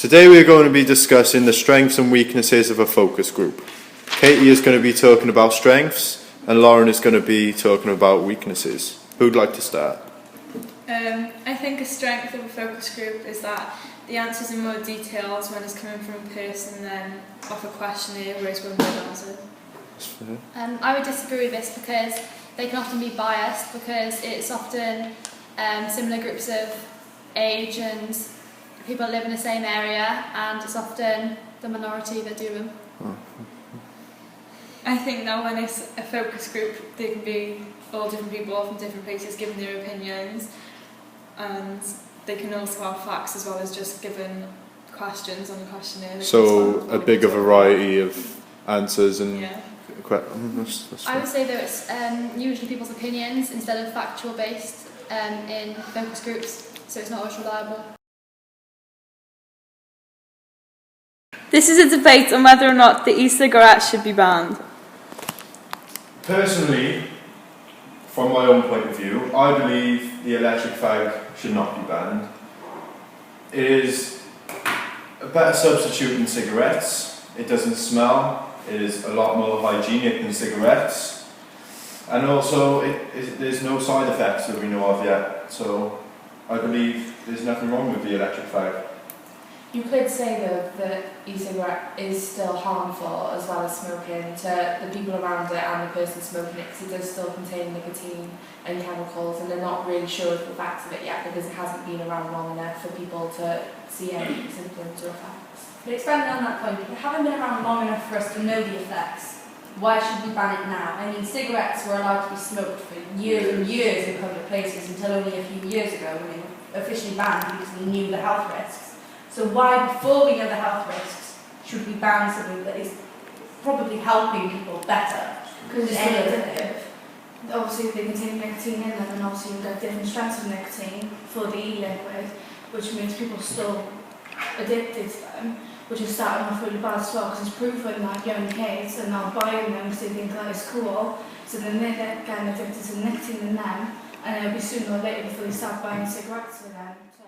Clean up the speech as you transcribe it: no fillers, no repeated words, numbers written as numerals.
Today we are going to be discussing the strengths and weaknesses of a focus group. Katie is going to be talking about strengths and Lauren is going to be talking about weaknesses. Who'd like to start? I think a strength of a focus group is that the answers in more details when it's coming from a person than off a questionnaire, whereas one word answer. I would disagree with this because they can often be biased because it's often similar groups of age and people that live in the same area, and it's often the minority that do them. I think that when it's a focus group, there can be all different people from different places giving their opinions, and they can also have facts as well as just giving questions on the questionnaire. So a bigger variety of answers and yeah. That's I would say that it's usually people's opinions instead of factual based in focus groups, so it's not always reliable. This is a debate on whether or not the e-cigarette should be banned. Personally, from my own point of view, I believe the electric fag should not be banned. It is a better substitute than cigarettes. It doesn't smell. It is a lot more hygienic than cigarettes. And also, there's no side effects that we know of yet. So I believe there's nothing wrong with the electric fag. You could say though that e-cigarette is still harmful as well as smoking to the people around it and the person smoking it, because it does still contain nicotine and chemicals, and they're not really sure of the facts of it yet because it hasn't been around long enough for people to see any symptoms or effects. But expanding on that point, if it haven't been around long enough for us to know the effects, why should we ban it now? I mean, cigarettes were allowed to be smoked for years and years in public places until only a few years ago when they were officially banned because we knew the health risks. So why, before we know the health risks, should we ban something that is probably helping people better? Because it's addictive. Obviously they contain nicotine in them, and obviously you've got different strengths of nicotine for the e-liquid, which means people are still addicted to them, which is starting off really bad as well, because it's proven that young kids are now buying them because they think that it's cool, so then they're getting addicted to nicotine in them, and it'll be sooner or later before they start buying cigarettes for them. So